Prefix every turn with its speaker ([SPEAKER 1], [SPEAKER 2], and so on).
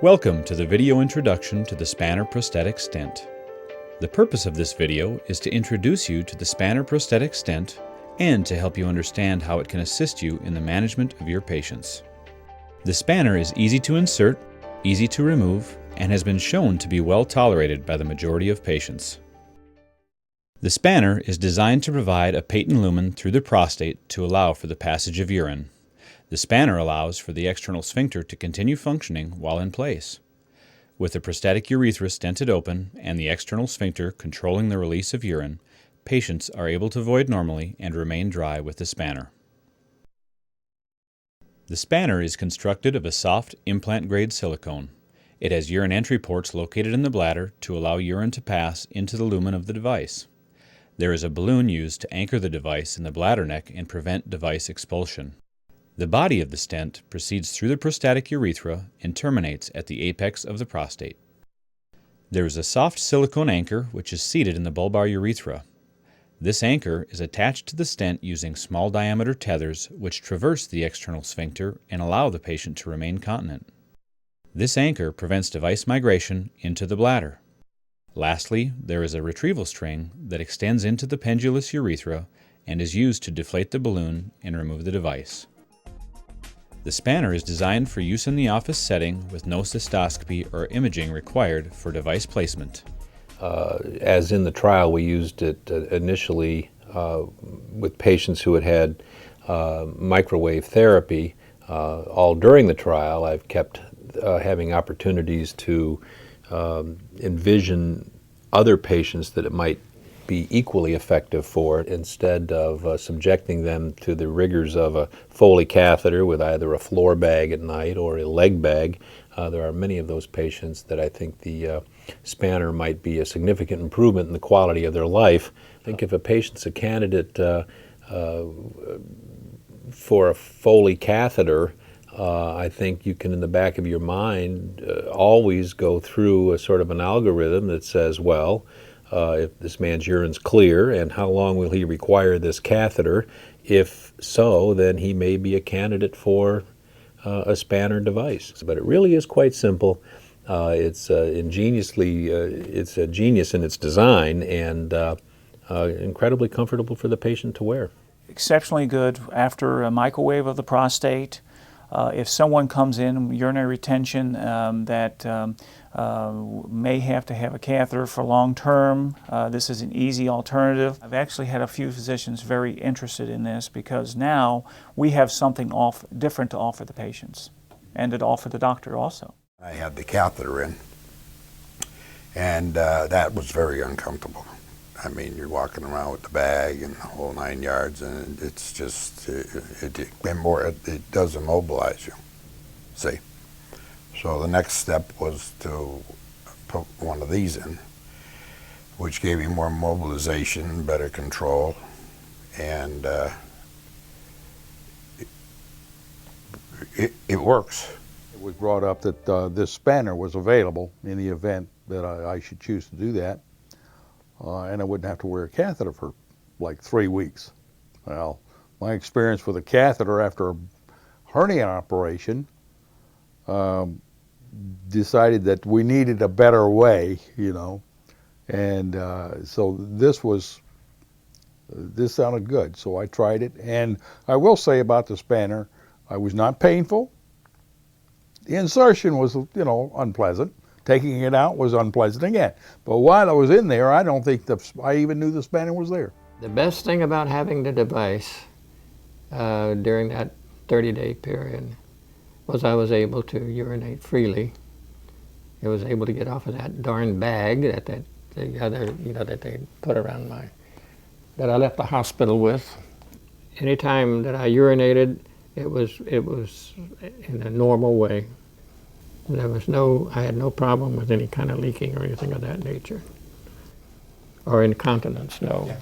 [SPEAKER 1] Welcome to the video introduction to the Spanner Prostatic Stent. The purpose of this video is to introduce you to the Spanner Prostatic Stent and to help you understand how it can assist you in the management of your patients. The spanner is easy to insert, easy to remove, and has been shown to be well tolerated by the majority of patients. The spanner is designed to provide a patent lumen through the prostate to allow for the passage of urine. The spanner allows for the external sphincter to continue functioning while in place. With the prostatic urethra stented open and the external sphincter controlling the release of urine, patients are able to void normally and remain dry with the spanner. The spanner is constructed of a soft implant-grade silicone. It has urine entry ports located in the bladder to allow urine to pass into the lumen of the device. There is a balloon used to anchor the device in the bladder neck and prevent device expulsion. The body of the stent proceeds through the prostatic urethra and terminates at the apex of the prostate. There is a soft silicone anchor which is seated in the bulbar urethra. This anchor is attached to the stent using small diameter tethers which traverse the external sphincter and allow the patient to remain continent. This anchor prevents device migration into the bladder. Lastly, there is a retrieval string that extends into the pendulous urethra and is used to deflate the balloon and remove the device. The spanner is designed for use in the office setting with no cystoscopy or imaging required for device placement.
[SPEAKER 2] As in the trial, we used it initially with patients who had microwave therapy. All during the trial, I've kept having opportunities to envision other patients that it might be equally effective for, instead of subjecting them to the rigors of a Foley catheter with either a floor bag at night or a leg bag. There are many of those patients that I think the spanner might be a significant improvement in the quality of their life. I think if a patient's a candidate for a Foley catheter, I think you can, in the back of your mind, always go through a sort of an algorithm that says, well, if this man's urine's clear, and how long will he require this catheter? If so, then he may be a candidate for a spanner device. But it really is quite simple. It's it's a genius in its design, and incredibly comfortable for the patient to wear.
[SPEAKER 3] Exceptionally good after a microwave of the prostate. If someone comes in urinary retention that may have to have a catheter for long term, this is an easy alternative. I've actually had a few physicians very interested in this because now we have something different to offer the patients and to offer the doctor also.
[SPEAKER 4] I had the catheter in, and that was very uncomfortable. I mean, you're walking around with the bag and the whole 9 yards, and it's just, it does immobilize you, see. So the next step was to put one of these in, which gave you more mobilization, better control, and it works.
[SPEAKER 5] It was brought up that this spanner was available in the event that I should choose to do that. And I wouldn't have to wear a catheter for like 3 weeks. Well, my experience with a catheter after a hernia operation decided that we needed a better way, you know, and so this sounded good, so I tried it. And I will say about the spanner, I was not painful. The insertion was, you know, unpleasant. Taking it out was unpleasant again. But while I was in there, I don't think I even knew the spanner was there.
[SPEAKER 6] The best thing about having the device during that 30-day period was I was able to urinate freely. I was able to get off of that darn bag that they put around that I left the hospital with. Anytime that I urinated, it was in a normal way. I had no problem with any kind of leaking or anything of that nature. Or incontinence, no.